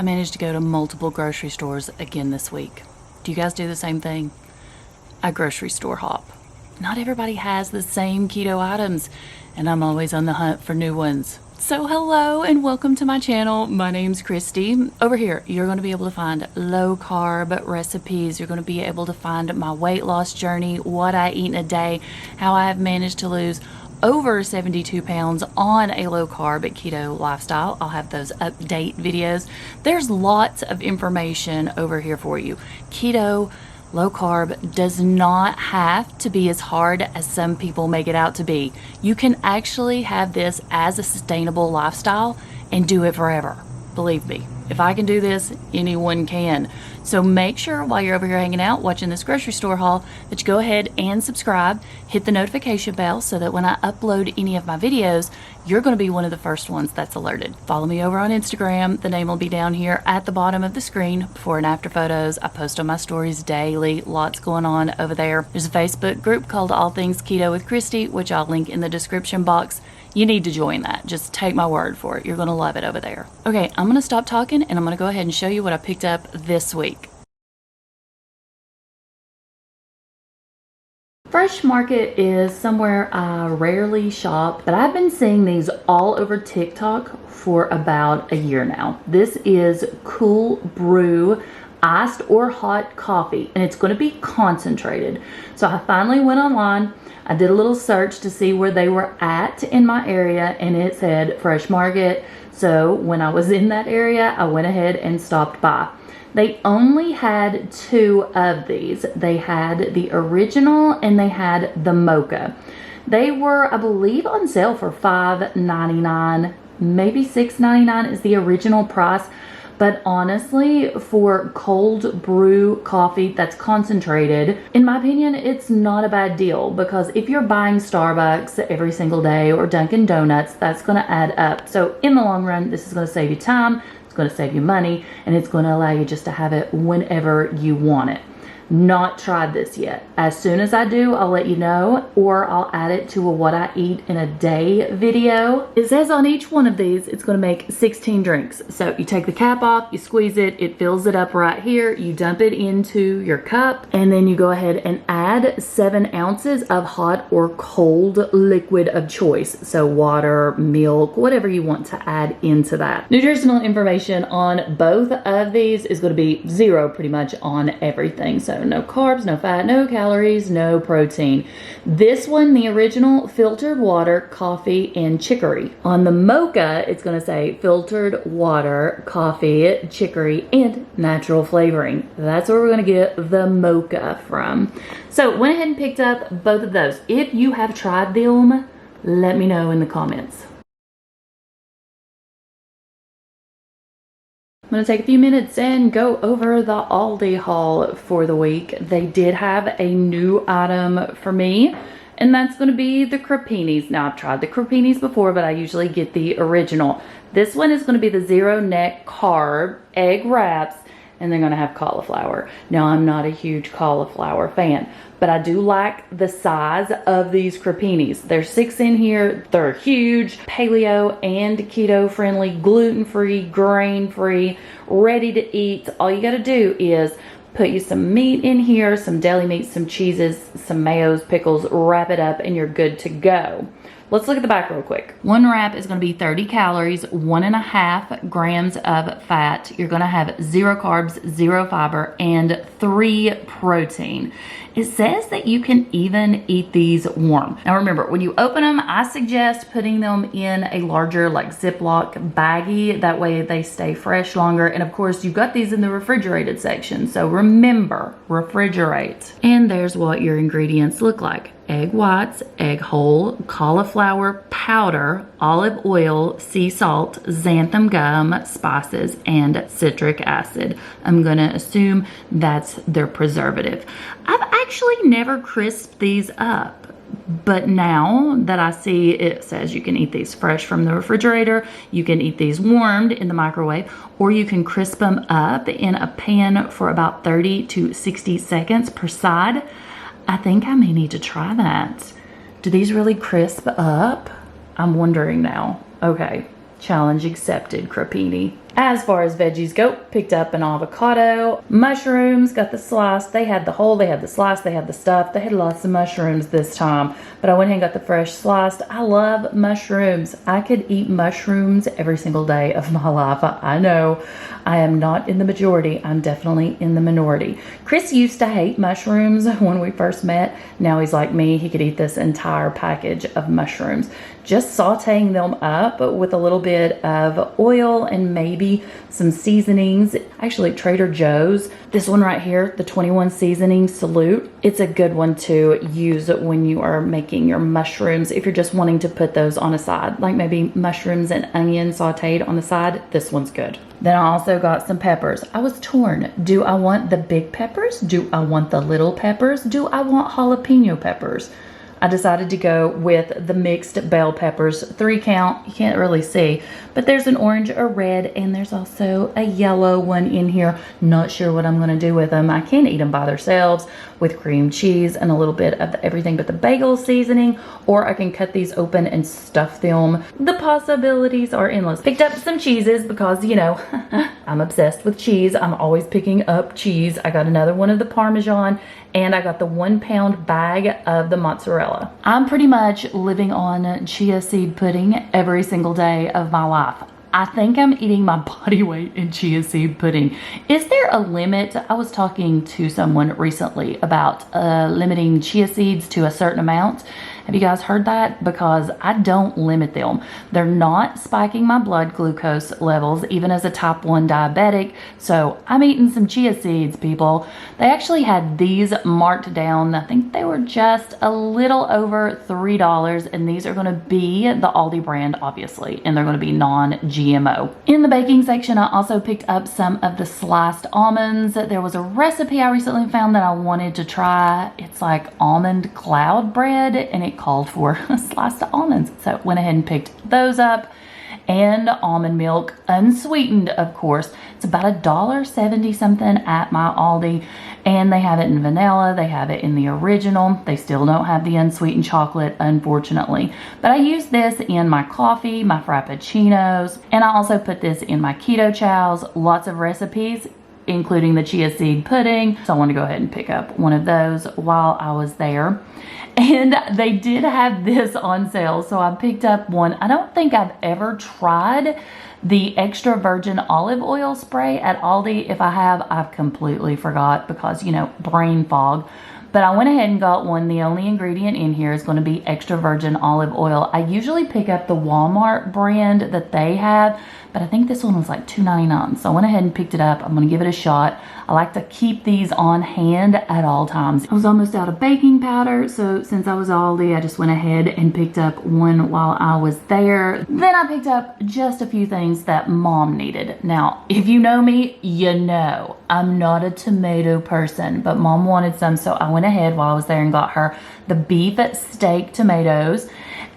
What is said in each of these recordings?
I managed to go to multiple grocery stores again this week. Do you guys do the same thing? I grocery store hop. Not everybody has the same keto items, and I'm always on the hunt for new ones. So hello and welcome to my channel. My name's Kristi. Over here, you're going to be able to find low carb recipes. You're going to be able to find my weight loss journey, what I eat in a day, how I have managed to lose over 72 pounds on a low carb keto lifestyle. I'll have those update videos. There's lots of information over here for you. Keto, low carb does not have to be as hard as some people make it out to be. You can actually have this as a sustainable lifestyle and do it forever. Believe me, if I can do this, anyone can. So make sure while you're over here hanging out, watching this grocery store haul, that you go ahead and subscribe, hit the notification bell so that when I upload any of my videos, you're going to be one of the first ones that's alerted. Follow me over on Instagram. The name will be down here at the bottom of the screen. Before and after photos, I post on my stories daily. Lots going on over there. There's a Facebook group called All Things Keto with Kristi, which I'll link in the description box. You need to join that. Just take my word for it. You're going to love it over there. Okay, I'm going to stop talking and I'm going to go ahead and show you what I picked up this week. Fresh Market is somewhere I rarely shop, but I've been seeing these all over TikTok for about a year now. This is Cool Brew iced or hot coffee, and it's going to be concentrated. So I finally went online. I did a little search to see where they were at in my area, and it said Fresh Market. So when I was in that area, I went ahead and stopped by. They only had two of these. They had the original and they had the mocha. They were, I believe, on sale for $5.99, maybe $6.99 is the original price. But honestly, for cold brew coffee that's concentrated, in my opinion, it's not a bad deal, because if you're buying Starbucks every single day or Dunkin' Donuts, that's going to add up. So in the long run, this is going to save you time, it's going to save you money, and it's going to allow you just to have it whenever you want it. Not tried this yet. As soon as I do, I'll let you know, or I'll add it to a what I eat in a day video. It says on each one of these, it's going to make 16 drinks. So you take the cap off, you squeeze it, it fills it up right here, you dump it into your cup, and then you go ahead and add 7 ounces of hot or cold liquid of choice. So water, milk, whatever you want to add into that. Nutritional information on both of these is going to be 0 pretty much on everything. So no carbs, no fat, no calories, no protein. This one, the original, filtered water, coffee, and chicory. On the mocha, it's going to say filtered water, coffee, chicory, and natural flavoring. That's where we're going to get the mocha from. So went ahead and picked up both of those. If you have tried them, let me know in the comments. I'm going to take a few minutes and go over the Aldi haul for the week. They did have a new item for me, and that's going to be the cropinis. Now, I've tried the cropinis before, but I usually get the original. This one is going to be the zero net carb egg wraps, and they're going to have cauliflower. Now, I'm not a huge cauliflower fan, but I do like the size of these cropinis. There's 6 in here. They're huge, paleo and keto friendly, gluten-free, grain-free, ready to eat. All you got to do is put you some meat in here, some deli meat, some cheeses, some mayos, pickles, wrap it up, and you're good to go. Let's look at the back real quick. One wrap is going to be 30 calories, 1.5 grams of fat. You're going to have 0 carbs, 0 fiber, and 3 protein. It says that you can even eat these warm. Now remember, when you open them, I suggest putting them in a larger like Ziploc baggie. That way they stay fresh longer. And of course, you've got these in the refrigerated section. So remember, refrigerate. And there's what your ingredients look like. Egg whites, egg whole, cauliflower powder, olive oil, sea salt, xanthan gum, spices, and citric acid. I'm gonna assume that's their preservative. I've actually never crisped these up, but now that I see it says you can eat these fresh from the refrigerator, you can eat these warmed in the microwave, or you can crisp them up in a pan for about 30 to 60 seconds per side. I think I may need to try that. Do these really crisp up? I'm wondering now. Okay, challenge accepted, crepini. As far as veggies go, picked up an avocado, mushrooms, got the slice. They had the whole, they had the slice, they had the stuff. They had lots of mushrooms this time, but I went ahead and got the fresh sliced. I love mushrooms. I could eat mushrooms every single day of my life. I know I am not in the majority. I'm definitely in the minority. Chris used to hate mushrooms when we first met. Now he's like me. He could eat this entire package of mushrooms. Just sauteing them up with a little bit of oil and maybe some seasonings. Actually, Trader Joe's, this one right here, the 21 seasoning salute, it's a good one to use when you are making your mushrooms. If you're just wanting to put those on a side, like maybe mushrooms and onion sauteed on the side, this one's good. Then I also got some peppers. I was torn. Do I want the big peppers? Do I want the little peppers? Do I want jalapeno peppers? I decided to go with the mixed bell peppers, 3 count. You can't really see, but there's an orange, a red, and there's also a yellow one in here. Not sure what I'm gonna do with them. I can eat them by themselves with cream cheese and a little bit of everything but the bagel seasoning, or I can cut these open and stuff them. The possibilities are endless. Picked up some cheeses because, you know, I'm obsessed with cheese. I'm always picking up cheese. I got another one of the Parmesan, and I got the 1 pound bag of the mozzarella. I'm pretty much living on chia seed pudding every single day of my life. I think I'm eating my body weight in chia seed pudding. Is there a limit? I was talking to someone recently about limiting chia seeds to a certain amount. Have you guys heard that? Because I don't limit them. They're not spiking my blood glucose levels, even as a type 1 diabetic. So I'm eating some chia seeds, people. They actually had these marked down. I think they were just a little over $3, and these are gonna be the Aldi brand, obviously, and they're gonna be non-GMO. In the baking section, I also picked up some of the sliced almonds. There was a recipe I recently found that I wanted to try. It's like almond cloud bread, and it called for sliced almonds. So went ahead and picked those up. And almond milk, unsweetened, of course. It's about $1.70 something at my Aldi. And they have it in vanilla. They have it in the original. They still don't have the unsweetened chocolate, unfortunately. But I use this in my coffee, my frappuccinos. And I also put this in my keto chows. Lots of recipes, including the chia seed pudding. So I want to go ahead and pick up one of those while I was there. And they did have this on sale, so I picked up one. I don't think I've ever tried the extra virgin olive oil spray at Aldi. If I have, I've completely forgot because, you know, brain fog. But I went ahead and got one. The only ingredient in here is going to be extra virgin olive oil. I usually pick up the Walmart brand that they have, but I think this one was like $2.99. So I went ahead and picked it up. I'm going to give it a shot. I like to keep these on hand at all times. I was almost out of baking powder, so since I was Aldi, I just went ahead and picked up one while I was there. Then I picked up just a few things that Mom needed. Now, if you know me, you know I'm not a tomato person, but Mom wanted some, so I went ahead while I was there and got her the beef steak tomatoes.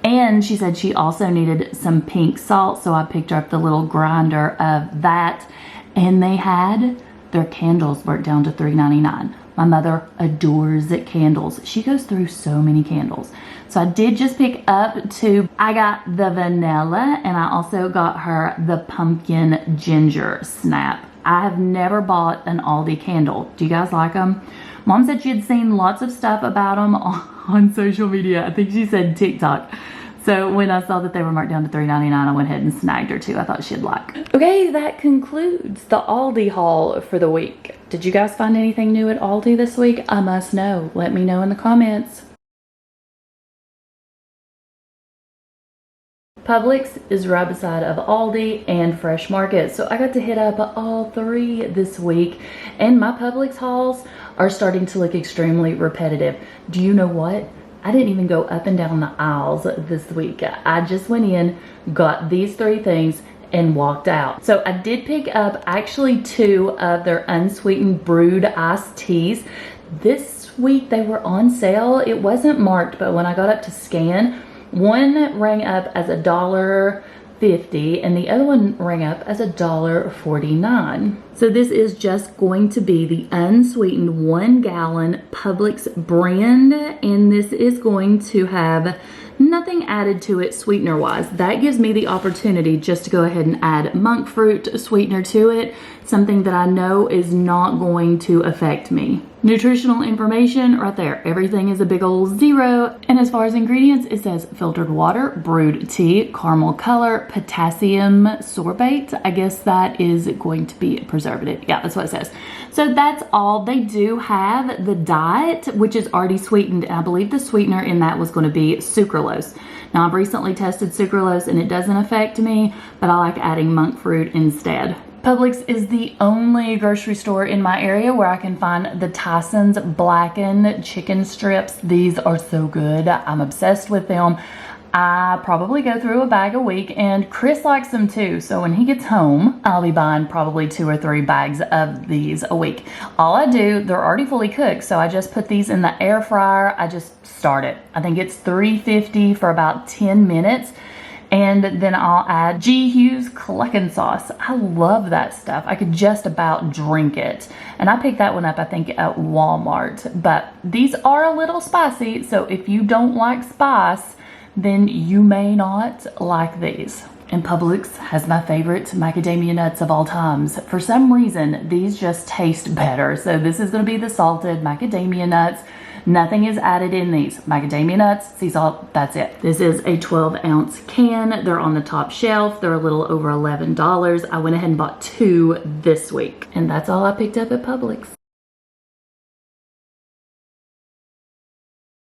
And she said she also needed some pink salt, so I picked up the little grinder of that. And they had their candles burnt down to $3.99. My mother adores candles. She goes through so many candles. So I did just pick up 2. I got the vanilla, and I also got her the pumpkin ginger snap. I have never bought an Aldi candle. Do you guys like them? Mom said she had seen lots of stuff about them on social media. I think she said TikTok. So when I saw that they were marked down to $3.99, I went ahead and snagged her 2. I thought she'd like. Okay, that concludes the Aldi haul for the week. Did you guys find anything new at Aldi this week? I must know. Let me know in the comments. Publix is right beside of Aldi and Fresh Market, so I got to hit up all 3 this week, and my Publix hauls are starting to look extremely repetitive. Do you know what? I didn't even go up and down the aisles this week. I just went in, got these 3 things, and walked out. So I did pick up actually 2 of their unsweetened brewed iced teas. This week they were on sale. It wasn't marked, but when I got up to scan, one rang up as $1.50 and the other one rang up as $1.49. So this is just going to be the unsweetened 1 gallon Publix brand, and this is going to have Nothing added to it sweetener wise. That gives me the opportunity just to go ahead and add monk fruit sweetener to it, something that I know is not going to affect me. Nutritional information right there. Everything is a big old 0. And as far as ingredients, it says filtered water, brewed tea, caramel color, potassium sorbate. I guess that is going to be a preservative. Yeah, that's what it says. So that's all. They do have the diet, which is already sweetened. And I believe the sweetener in that was going to be sucralose. Now, I've recently tested sucralose and it doesn't affect me, but I like adding monk fruit instead. Publix is the only grocery store in my area where I can find the Tyson's blackened chicken strips. These are so good. I'm obsessed with them. I probably go through a bag a week, and Chris likes them too. So when he gets home, I'll be buying probably 2 or 3 bags of these a week. All I do, they're already fully cooked, so I just put these in the air fryer. I just start it. I think it's 350 for about 10 minutes. And then I'll add G. Hughes Cluckin' sauce. I love that stuff. I could just about drink it. And I picked that one up, I think, at Walmart. But these are a little spicy, so if you don't like spice, then you may not like these. And Publix has my favorite macadamia nuts of all times. For some reason, these just taste better. So this is going to be the salted macadamia nuts. Nothing is added in these. Macadamia nuts, sea salt, that's it. This is a 12-ounce can. They're on the top shelf. They're a little over $11. I went ahead and bought 2 this week. And that's all I picked up at Publix.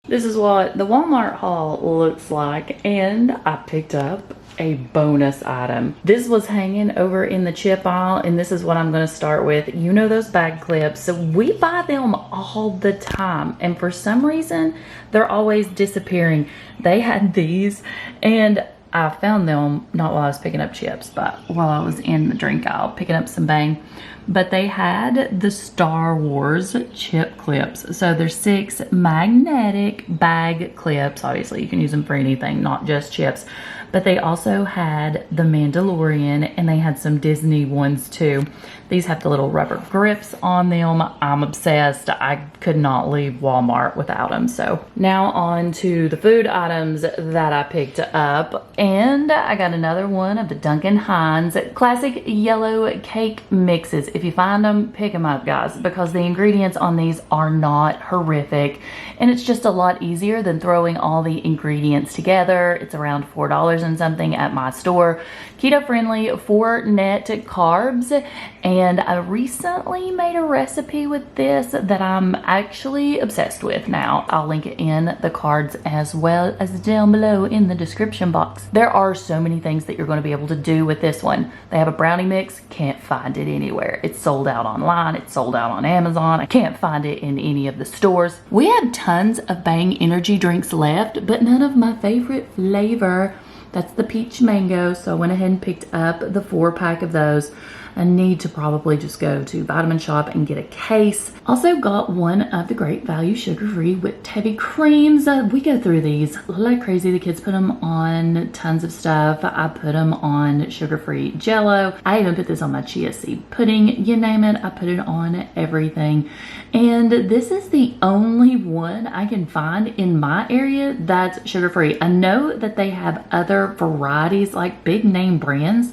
This is what the Walmart haul looks like, and I picked up a bonus item. This was hanging over in the chip aisle, and this is what I'm going to start with. You know those bag clips, so we buy them all the time, and for some reason they're always disappearing. They had these, and I found them not while I was picking up chips, but while I was in the drink aisle picking up some Bang. But they had the Star Wars chip clips. So there's 6 magnetic bag clips. Obviously, you can use them for anything, not just chips. But they also had the Mandalorian, and they had some Disney ones too. These have the little rubber grips on them. I'm obsessed. I could not leave Walmart without them. So now on to the food items that I picked up. And I got another one of the Duncan Hines classic yellow cake mixes. If you find them, pick them up, guys, because the ingredients on these are not horrific. And it's just a lot easier than throwing all the ingredients together. It's around $4 and something at my store. Keto friendly, 4 net carbs. And I recently made a recipe with this that I'm actually obsessed with now. I'll link it in the cards as well as down below in the description box. There are so many things that you're going to be able to do with this one. They have a brownie mix, can't find it anywhere. It's sold out online, it's sold out on Amazon. I can't find it in any of the stores. We have tons of Bang energy drinks left, but none of my favorite flavor. That's the peach mango, so I went ahead and picked up the 4-pack of those. I need to probably just go to Vitamin Shop and get a case. Also got one of the Great Value sugar-free whipped heavy creams. We go through these like crazy. The kids put them on tons of stuff. I put them on sugar-free Jello. I even put this on my chia seed pudding. You name it, I put it on everything. And this is the only one I can find in my area that's sugar-free. I know that they have other varieties, like big name brands,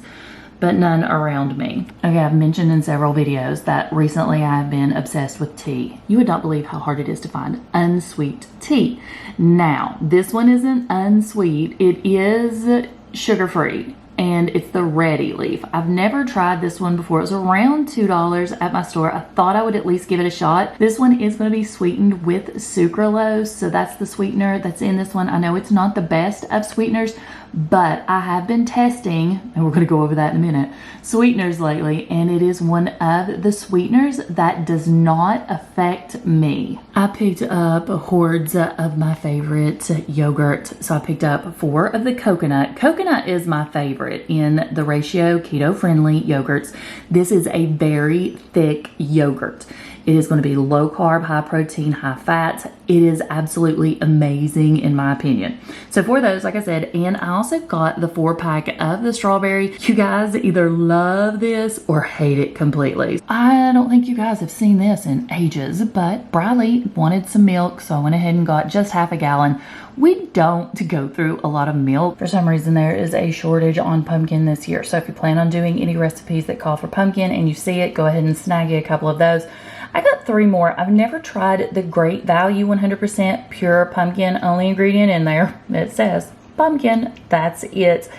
but none around me. Okay, I've mentioned in several videos that recently I've been obsessed with tea. You would not believe how hard it is to find unsweet tea. Now, this one isn't unsweet. It is sugar-free, and it's the Ready Leaf. I've never tried this one before. It was around $2 at my store. I thought I would at least give it a shot. This one is going to be sweetened with sucralose, so that's the sweetener that's in this one. I know it's not the best of sweeteners, but I have been testing, and we're going to go over that in a minute, sweeteners lately, and it is one of the sweeteners that does not affect me. I picked up hordes of my favorite yogurt. So I picked up 4 of the coconut. Coconut is my favorite in the ratio keto-friendly yogurts. This is a very thick yogurt. It is going to be low carb, high protein, high fat. It is absolutely amazing in my opinion. So for those, like I said, and I also got the 4-pack of the strawberry. You guys either love this or hate it completely. I don't think you guys have seen this in ages, but Bradley wanted some milk, so I went ahead and got just half a gallon. We don't go through a lot of milk. For some reason, there is a shortage on pumpkin this year. So if you plan on doing any recipes that call for pumpkin and you see it, go ahead and snag you a couple of those. I got 3 more. I've never tried the Great Value 100% pure pumpkin. Only ingredient in there, it says pumpkin. That's it.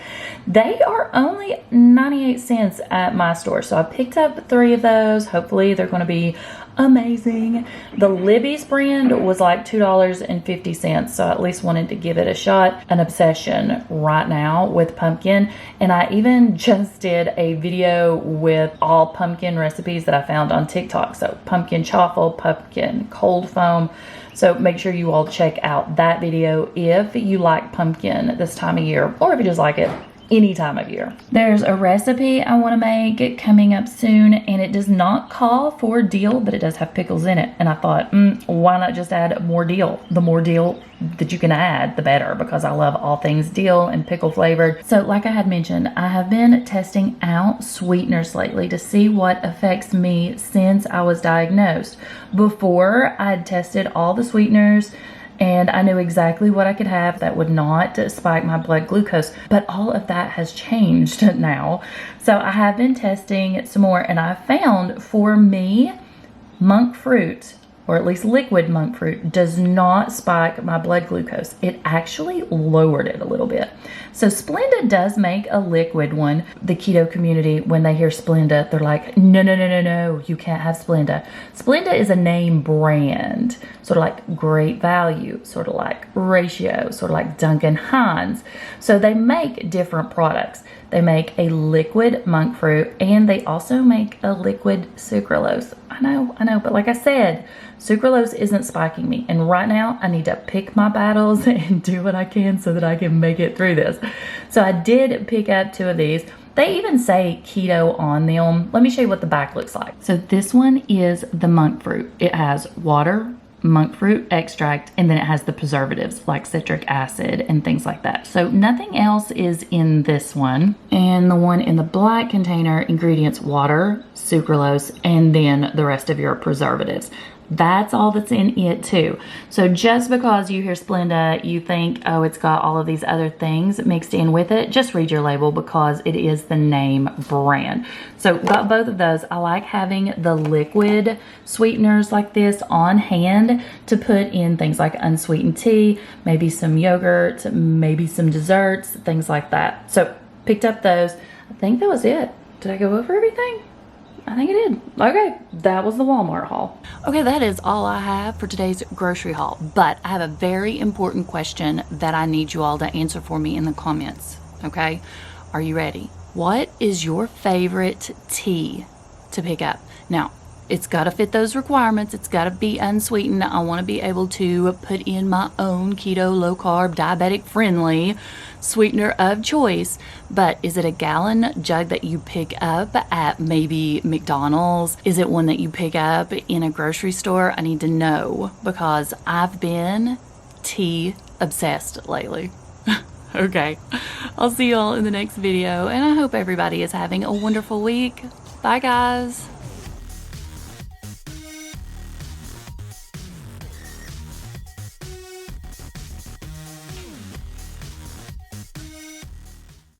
They are only 98 cents at my store. So I picked up 3 of those. Hopefully they're going to be amazing. The Libby's brand was like $2.50, so I at least wanted to give it a shot. An obsession right now with pumpkin, and I even just did a video with all pumpkin recipes that I found on TikTok. So pumpkin chaffle, pumpkin cold foam. So make sure you all check out that video if you like pumpkin this time of year, or if you just like it any time of year. There's a recipe I want to make coming up soon, and it does not call for dill, but it does have pickles in it. And I thought, why not just add more dill? The more dill that you can add, the better, because I love all things dill and pickle flavored. So like I had mentioned, I have been testing out sweeteners lately to see what affects me since I was diagnosed. Before, I'd tested all the sweeteners and I knew exactly what I could have that would not spike my blood glucose. But all of that has changed now. So I have been testing some more, and I found for me, monk fruit, or at least liquid monk fruit, does not spike my blood glucose. It actually lowered it a little bit. So Splenda does make a liquid one. The keto community, when they hear Splenda, they're like, no, you can't have Splenda. Splenda is a name brand, sort of like Great Value, sort of like Ratio, sort of like Duncan Hines. So they make different products. They make a liquid monk fruit, and they also make a liquid sucralose. I know, but like I said, sucralose isn't spiking me. And right now, I need to pick my battles and do what I can so that I can make it through this. So I did pick up 2 of these. They even say keto on them. Let me show you what the back looks like. So this one is the monk fruit. It has water, monk fruit extract, and then it has the preservatives like citric acid and things like that. So nothing else is in this one. And the one in the black container, ingredients: water, sucralose, and then the rest of your preservatives. That's all that's in it too. So just because you hear Splenda, you think, oh, it's got all of these other things mixed in with it, just read your label because it is the name brand. So got both of those. I like having the liquid sweeteners like this on hand to put in things like unsweetened tea, maybe some yogurt, maybe some desserts, things like that. So picked up those. I think that was it. Did I go over everything? I think I did. Okay, that was the Walmart haul. Okay, that is all I have for today's grocery haul. But I have a very important question that I need you all to answer for me in the comments. Okay, are you ready? What is your favorite tea to pick up? Now, it's got to fit those requirements. It's got to be unsweetened. I want to be able to put in my own keto, low carb, diabetic friendly sweetener of choice. But is it a gallon jug that you pick up at maybe McDonald's? Is it one that you pick up in a grocery store? I need to know because I've been tea obsessed lately. Okay, I'll see you all in the next video, and I hope everybody is having a wonderful week. Bye guys.